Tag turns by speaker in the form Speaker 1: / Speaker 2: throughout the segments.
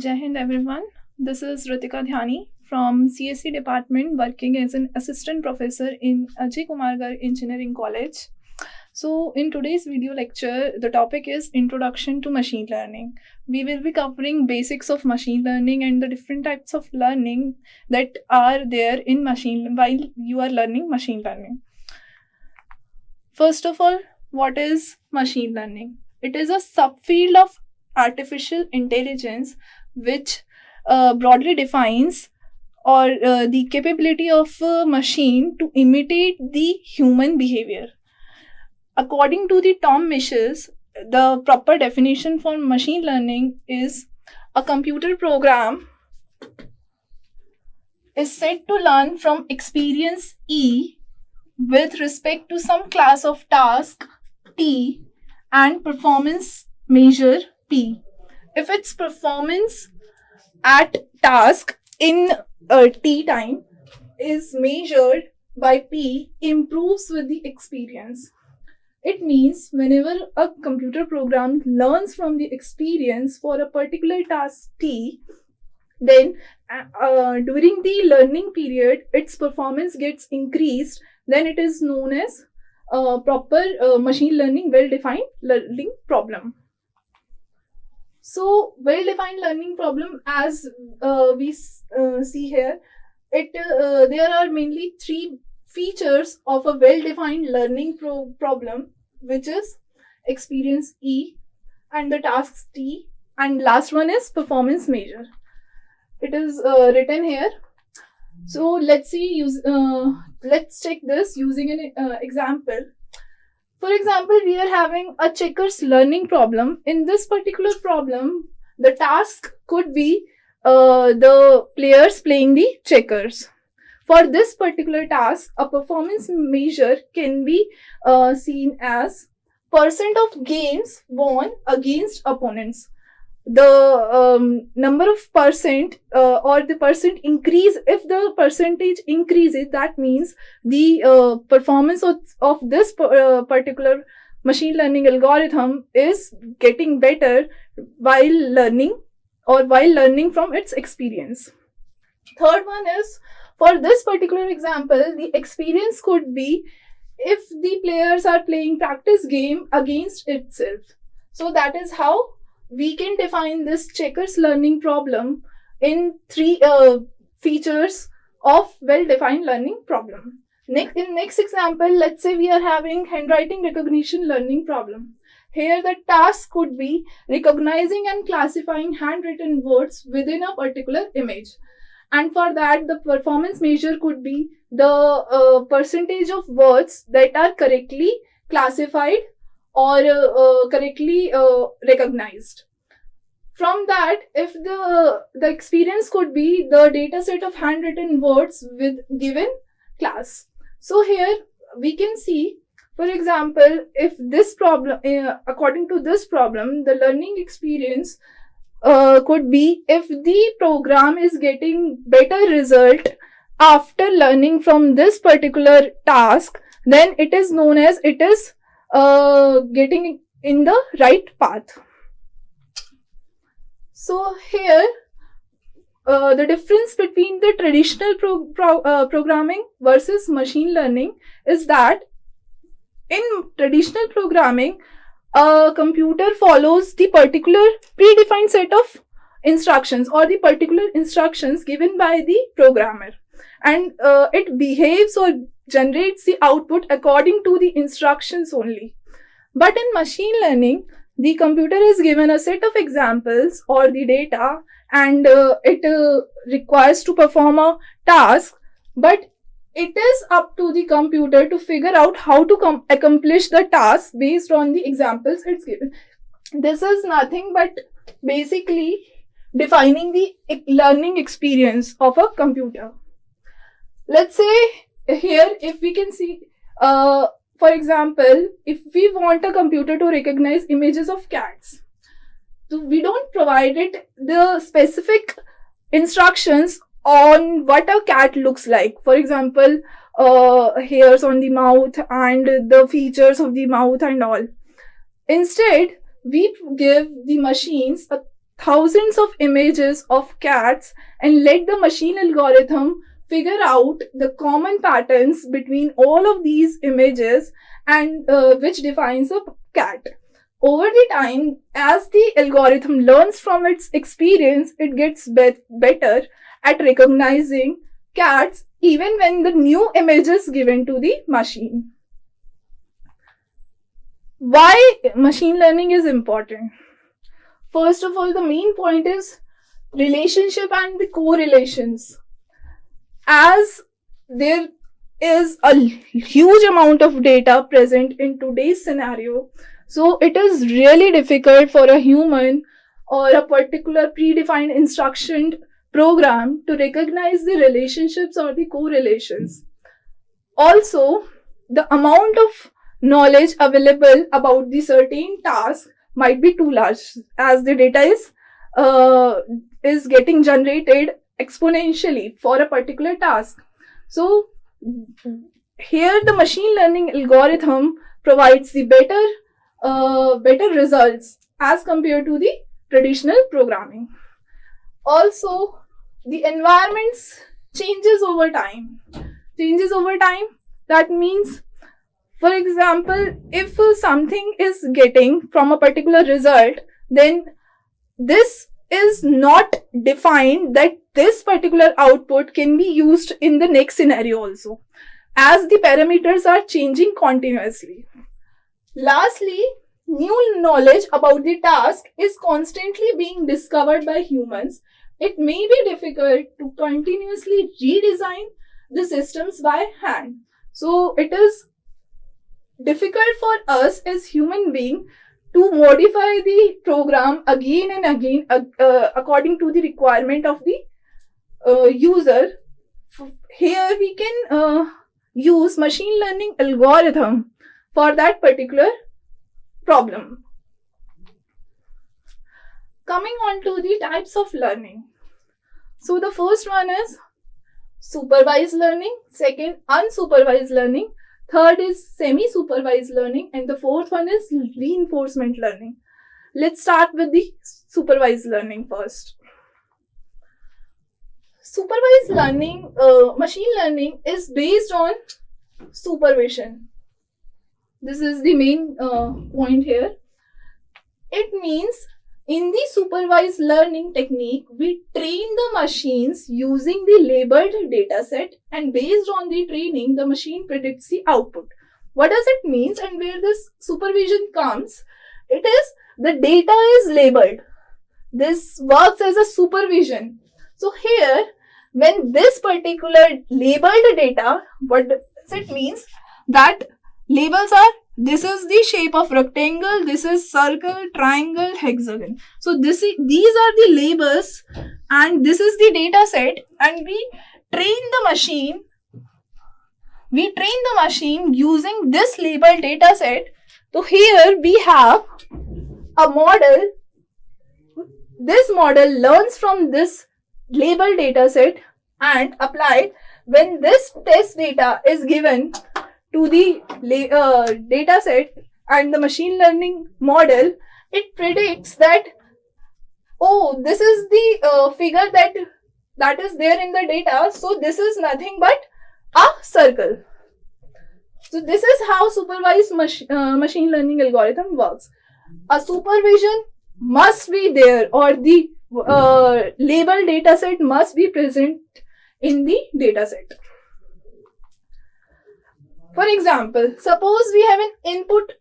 Speaker 1: Jai Hind everyone. This is Ritika Dhyani from CSC department working as an assistant professor in Ajay Kumar Garg Engineering College. So in today's video lecture, the topic is Introduction to Machine Learning. We will be covering basics of machine learning and the different types of learning that are there in machine while you are learning machine learning. First of all, what is machine learning? It is a subfield of artificial intelligence which broadly defines or the capability of a machine to imitate the human behavior. According to the Tom Mischels, the proper definition for machine learning is a computer program is said to learn from experience E with respect to some class of task T and performance measure P. If its performance at task in T time is measured by P improves with the experience. It means whenever a computer program learns from the experience for a particular task T, then during the learning period, its performance gets increased, then it is known as proper machine learning well-defined learning problem. So, well-defined learning problem, as we see here, there are mainly three features of a well-defined learning problem, which is experience E and the tasks T, and last one is performance measure. It is written here. So let's check this using an example. For example, we are having a checkers learning problem. In this particular problem, the task could be the players playing the checkers. For this particular task, a performance measure can be seen as percent of games won against opponents. The number of percent or the percent increase, if the percentage increases, that means the performance of this particular machine learning algorithm is getting better while learning from its experience. Third one is, for this particular example, the experience could be if the players are playing practice game against itself. So that is how we can define this checkers learning problem in three features of well-defined learning problem. Next example, let's say we are having handwriting recognition learning problem. Here the task could be recognizing and classifying handwritten words within a particular image. And for that, the performance measure could be the percentage of words that are correctly classified or correctly recognized. From that, if the experience could be the data set of handwritten words with given class. So here we can see, for example, if this problem, according to this problem, the learning experience could be if the program is getting better result after learning from this particular task, then it is known as it is getting in the right path. So here the difference between the traditional programming versus machine learning is that in traditional programming, a computer follows the particular predefined set of instructions or the particular instructions given by the programmer, and it behaves or generates the output according to the instructions only. But in machine learning, the computer is given a set of examples or the data, and it requires to perform a task, but it is up to the computer to figure out how to accomplish the task based on the examples it's given. This is nothing but basically defining the learning experience of a computer. Let's say here, if we can see, for example, if we want a computer to recognize images of cats, so we don't provide it the specific instructions on what a cat looks like. For example, hairs on the mouth and the features of the mouth and all. Instead, we give the machines a thousands of images of cats and let the machine algorithm figure out the common patterns between all of these images and which defines a cat. Over the time, as the algorithm learns from its experience, it gets better at recognizing cats even when the new image is given to the machine. Why machine learning is important? First of all, the main point is relationship and the correlations. As there is a huge amount of data present in today's scenario, so it is really difficult for a human or a particular predefined instruction program to recognize the relationships or the correlations. Also, the amount of knowledge available about the certain task might be too large, as the data is getting generated exponentially for a particular task. So here the machine learning algorithm provides the better results as compared to the traditional programming. Also, the environments changes over time. That means, for example, if something is getting from a particular result, then this is not defined that this particular output can be used in the next scenario also, as the parameters are changing continuously. Lastly, new knowledge about the task is constantly being discovered by humans. It may be difficult to continuously redesign the systems by hand. So it is difficult for us as human beings to modify the program again and again according to the requirement of the user. Here we can use machine learning algorithm for that particular problem. Coming on to the types of learning. So the first one is supervised learning, second unsupervised learning, third is semi-supervised learning, and the fourth one is reinforcement learning. Let's start with the supervised learning first. Supervised learning, machine learning is based on supervision. This is the main point here. It means in the supervised learning technique, we train the machines using the labeled data set, and based on the training, the machine predicts the output. What does it mean and where this supervision comes? It is the data is labeled. This works as a supervision. So here, when this particular labeled data, what does it means? That labels are, this is the shape of rectangle, this is circle, triangle, hexagon. So these are the labels and this is the data set, and we train the machine using this labeled data set. So here we have a model. This model learns from this labeled data set and applied. When this test data is given to the data set and the machine learning model, it predicts that, oh, this is the figure that is there in the data, so this is nothing but a circle. So this is how supervised machine learning algorithm works. A supervision must be there, or the labeled data set must be present in the data set. For example, suppose we have an input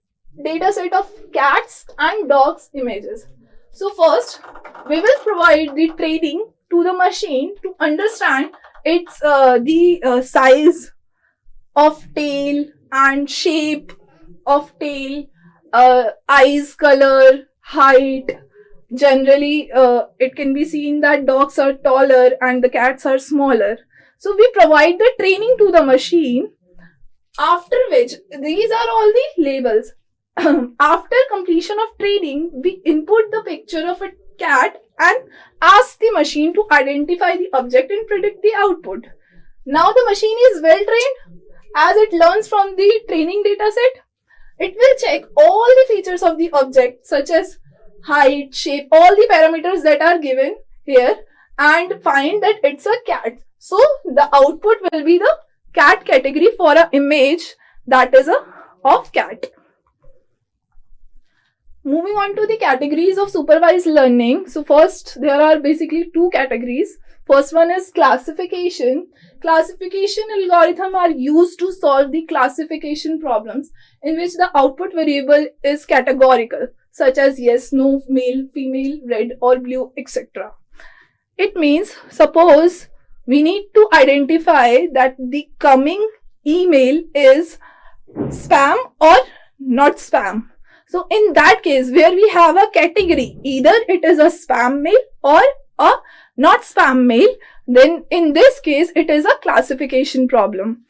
Speaker 1: data set of cats and dogs images. So first, we will provide the training to the machine to understand its the size of tail and shape of tail, eyes color, height. Generally, it can be seen that dogs are taller and the cats are smaller. So we provide the training to the machine, after which these are all the labels. After completion of training, we input the picture of a cat and ask the machine to identify the object and predict the output. Now the machine is well trained. As it learns from the training data set, it will check all the features of the object, such as height, shape, all the parameters that are given here, and find that it's a cat. So the output will be the cat category for an image that is of cat. Moving on to the categories of supervised learning. So first, there are basically two categories. First one is classification. Classification algorithms are used to solve the classification problems in which the output variable is categorical, such as yes, no, male, female, red or blue, etc. It means, suppose we need to identify that the coming email is spam or not spam. So in that case, where we have a category, either it is a spam mail or a not spam mail, then in this case, it is a classification problem.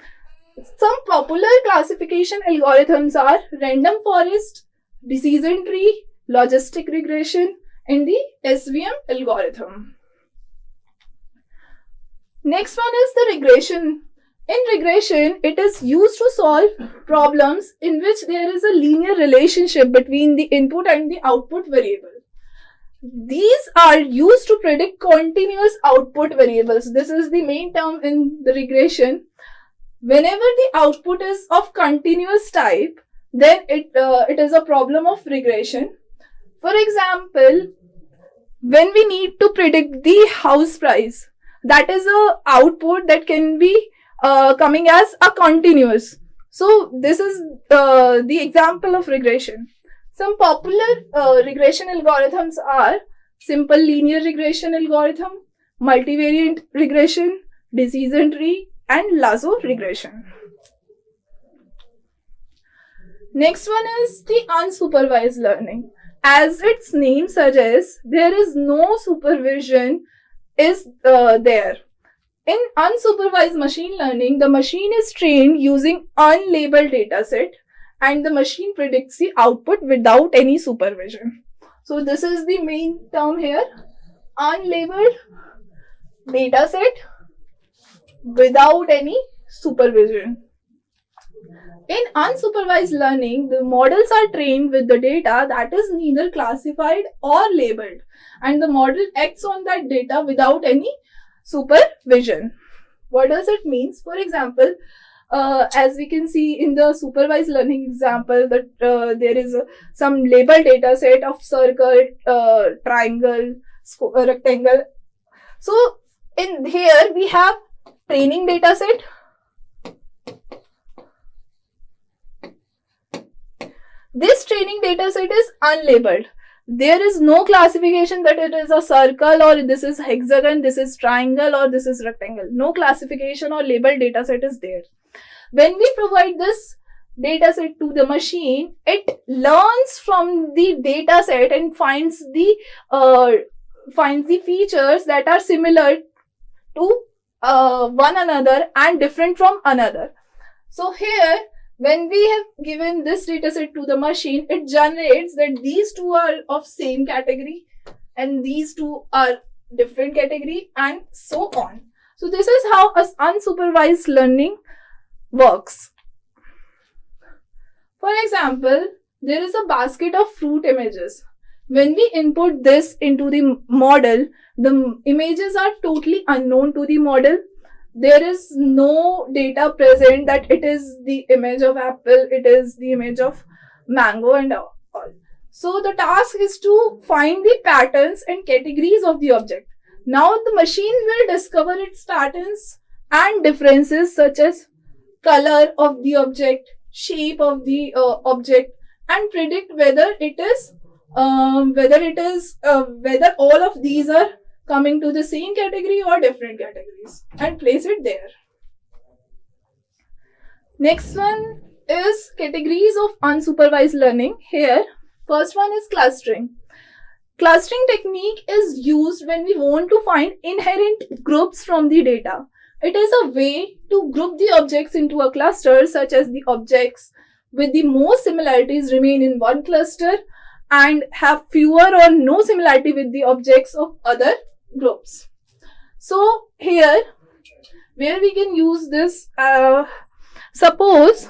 Speaker 1: Some popular classification algorithms are random forest, decision tree, logistic regression, and the SVM algorithm. Next one is the regression. In regression, it is used to solve problems in which there is a linear relationship between the input and the output variable. These are used to predict continuous output variables. This is the main term in the regression. Whenever the output is of continuous type, then it is a problem of regression. For example, when we need to predict the house price, that is a output that can be coming as a continuous. So this is the example of regression. Some popular regression algorithms are simple linear regression algorithm, multivariate regression, decision tree, and lasso regression. Next one is the unsupervised learning. As its name suggests, there is no supervision is there. In unsupervised machine learning, the machine is trained using unlabeled dataset and the machine predicts the output without any supervision. So this is the main term here, unlabeled dataset without any supervision. In unsupervised learning, the models are trained with the data that is neither classified or labeled, and the model acts on that data without any supervision. What does it mean? For example, as we can see in the supervised learning example, that there is some labeled data set of circle, triangle, rectangle. So in here we have training data set. This training data set is unlabeled. There is no classification that it is a circle or this is hexagon, this is triangle or this is rectangle. No classification or labeled data set is there. When we provide this data set to the machine, it learns from the data set and finds the features that are similar to one another and different from another. So here, when we have given this dataset to the machine, it generates that these two are of same category and these two are different category and so on. So this is how unsupervised learning works. For example, there is a basket of fruit images. When we input this into the model, the images are totally unknown to the model. There is no data present that it is the image of apple, it is the image of mango and all. So the task is to find the patterns and categories of the object. Now the machine will discover its patterns and differences such as color of the object, shape of the object, and predict whether whether all of these are coming to the same category or different categories and place it there. Next one is categories of unsupervised learning. Here, first one is clustering. Clustering technique is used when we want to find inherent groups from the data. It is a way to group the objects into a cluster, such as the objects with the most similarities remain in one cluster and have fewer or no similarity with the objects of other groups. So here, where we can use this, suppose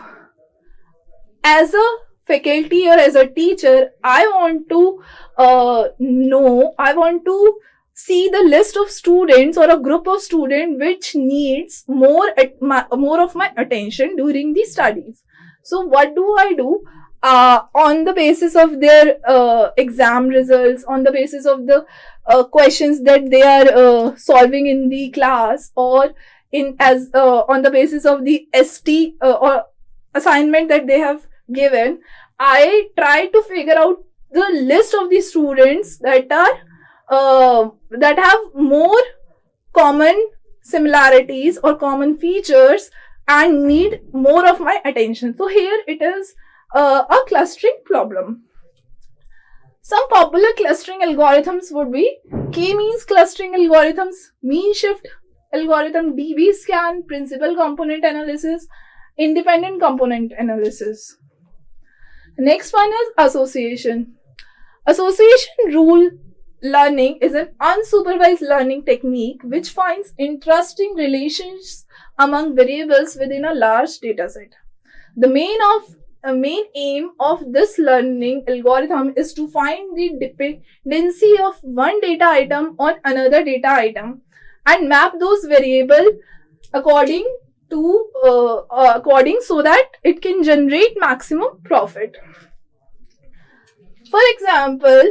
Speaker 1: as a faculty or as a teacher, I want to I want to see the list of students or a group of students which needs more of my attention during the studies. So what do I do? On the basis of their exam results, on the basis of the questions that they are solving in the class, or on the basis of the ST or assignment that they have given, I try to figure out the list of the students that have more common similarities or common features and need more of my attention. So here it is a clustering problem. Some popular clustering algorithms would be k-means clustering algorithms, mean shift algorithm, DB scan, principal component analysis, independent component analysis. Next one is association. Association rule learning is an unsupervised learning technique which finds interesting relations among variables within a large dataset. The main aim of this learning algorithm is to find the dependency of one data item on another data item and map those variables according so that it can generate maximum profit. For example,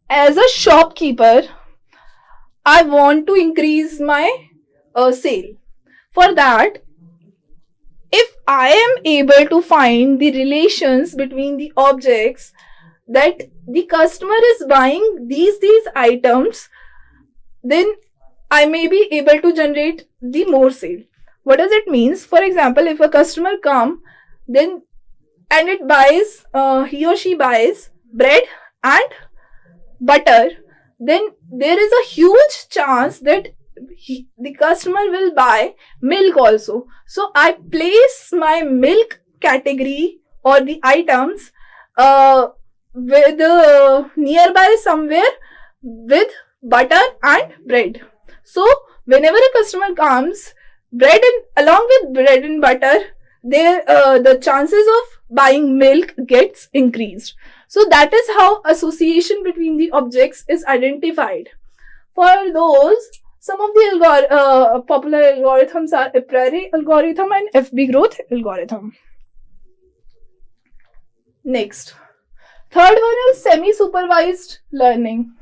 Speaker 1: as a shopkeeper, I want to increase my sale. For that, if I am able to find the relations between the objects that the customer is buying these items, then I may be able to generate the more sale. What does it mean? For example, if a customer comes, then and it buys, he or she buys bread and butter, then there is a huge chance that the customer will buy milk also. So I place my milk category or the items with nearby somewhere with butter and bread. So whenever a customer comes, along with bread and butter, the chances of buying milk gets increased. So that is how association between the objects is identified. For those, some of the popular algorithms are a Prairie algorithm and FB growth algorithm. Next, third one is semi-supervised learning.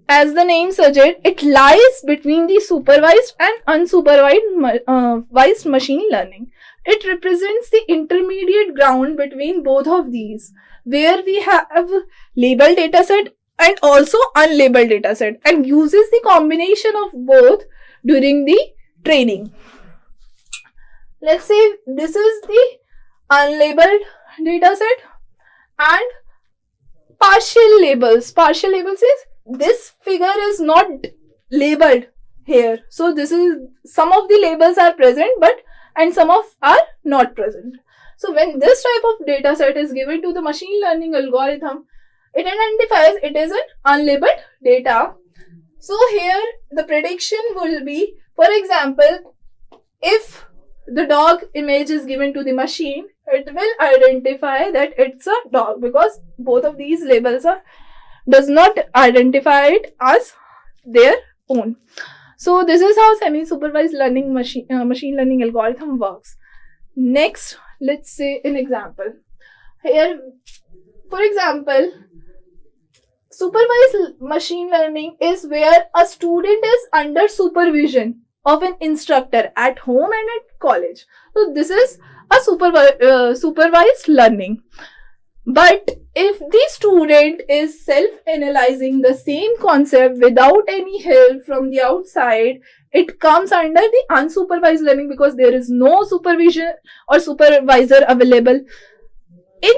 Speaker 1: As the name suggests, it lies between the supervised and unsupervised machine learning. It represents the intermediate ground between both of these, where we have labeled dataset and also unlabeled dataset, and uses the combination of both during the training. Let's say this is the unlabeled dataset and partial labels. Partial labels is this figure is not labeled here. So this is some of the labels are present, and some of are not present. So when this type of data set is given to the machine learning algorithm, it identifies it is an unlabeled data. So here the prediction will be, for example, if the dog image is given to the machine, it will identify that it's a dog because both of these labels does not identify it as their own. So this is how semi-supervised learning machine learning algorithm works. Next, let's say an example. Here, for example, supervised machine learning is where a student is under supervision of an instructor at home and at college. So this is a supervised learning. But if the student is self-analyzing the same concept without any help from the outside, it comes under the unsupervised learning because there is no supervision or supervisor available. In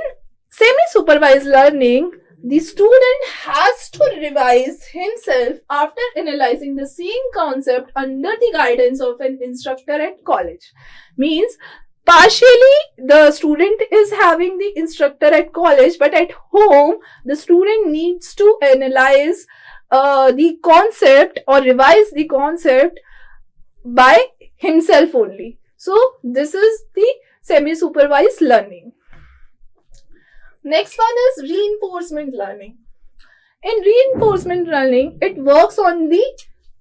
Speaker 1: semi-supervised learning, the student has to revise himself after analyzing the same concept under the guidance of an instructor at college. Means partially the student is having the instructor at college, but at home the student needs to analyze the concept or revise the concept by himself only. So this is the semi-supervised learning. Next one is reinforcement learning. In reinforcement learning, it works on the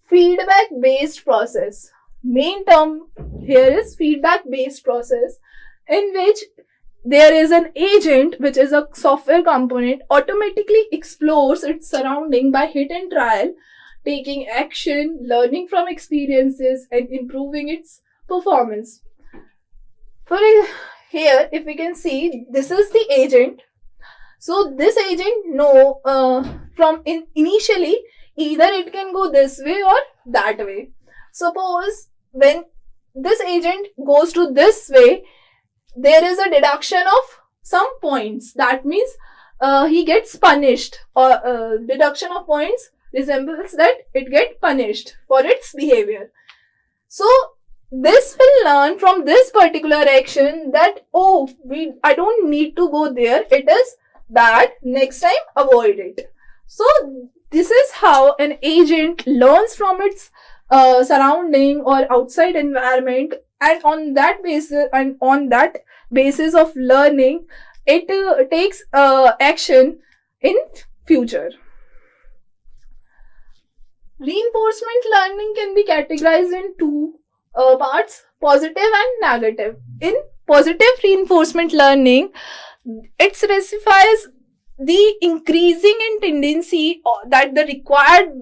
Speaker 1: feedback based process. Main term here is feedback based process, in which there is an agent, which is a software component, automatically explores its surrounding by hit and trial, taking action, learning from experiences, and improving its performance. For here, if we can see, this is the agent. So this agent know initially either it can go this way or that way. Suppose when this agent goes to this way, there is a deduction of some points. That means he gets punished, or deduction of points resembles that it get punished for its behavior. So this will learn from this particular action that, oh, I don't need to go there, it is bad, next time avoid it. So this is how an agent learns from its surrounding or outside environment, and on that basis of learning, it takes action in future. Reinforcement learning can be categorized in two parts, positive and negative. In positive reinforcement learning, it specifies the increasing in tendency that the required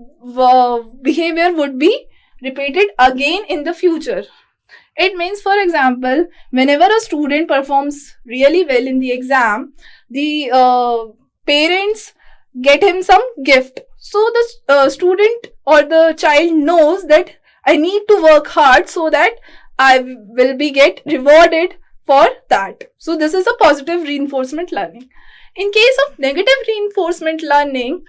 Speaker 1: behavior would be repeated again in the future. It means, for example, whenever a student performs really well in the exam, the parents get him some gift. So the student or the child knows that I need to work hard so that I will be get rewarded for that. So this is a positive reinforcement learning. In case of negative reinforcement learning,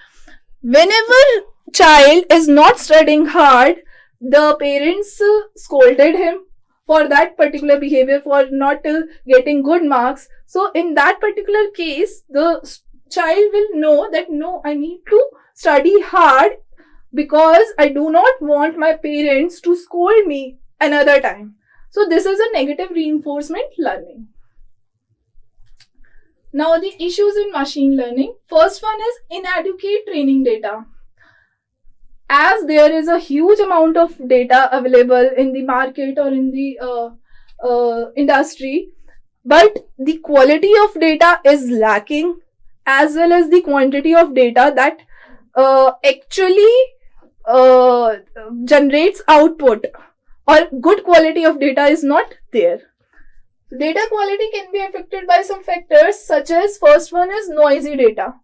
Speaker 1: whenever child is not studying hard, the parents scolded him for that particular behavior, for not getting good marks. So in that particular case, the child will know that no, I need to study hard because I do not want my parents to scold me another time. So this is a negative reinforcement learning. Now the issues in machine learning. First one is inadequate training data. As there is a huge amount of data available in the market or in the industry, but the quality of data is lacking, as well as the quantity of data that actually generates output, or good quality of data is not there. Data quality can be affected by some factors, such as first one is noisy data.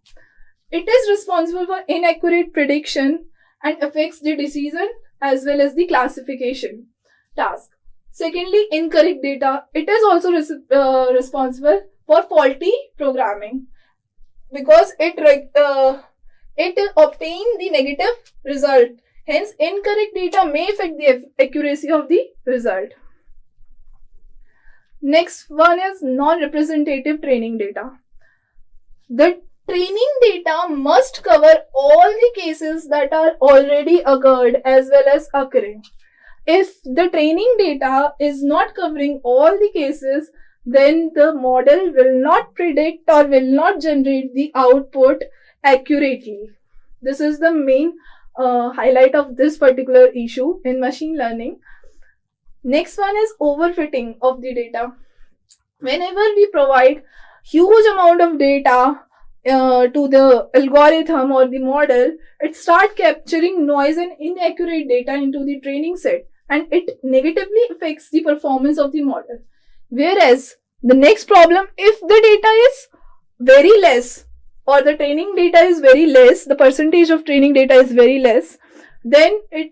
Speaker 1: It is responsible for inaccurate prediction and affects the decision as well as the classification task. Secondly, incorrect data. It is also responsible for faulty programming, because it obtains the negative result. Hence, incorrect data may affect the accuracy of the result. Next one is non-representative training data. The training data must cover all the cases that are already occurred as well as occurring. If the training data is not covering all the cases, then the model will not predict or will not generate the output accurately. This is the main highlight of this particular issue in machine learning. Next one is overfitting of the data. Whenever we provide huge amount of data to the algorithm or the model, it starts capturing noise and inaccurate data into the training set, and it negatively affects the performance of the model. Whereas the next problem, if the data is very less, or the training data is very less, the percentage of training data is very less, then it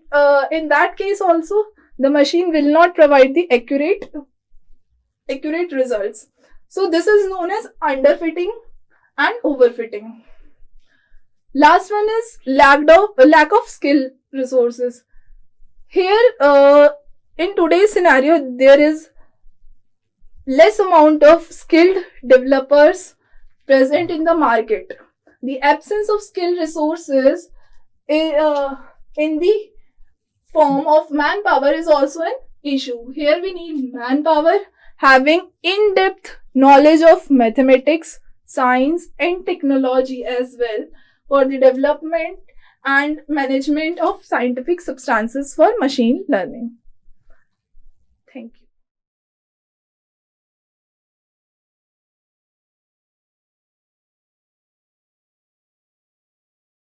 Speaker 1: in that case also the machine will not provide the accurate results. So this is known as underfitting and overfitting. Last one is lack of skill resources. Here in today's scenario, there is less amount of skilled developers present in the market. The absence of skilled resources in the form of manpower is also an issue. Here we need manpower having in-depth knowledge of mathematics, science, and technology as well for the development and management of scientific substances for machine learning. Thank you.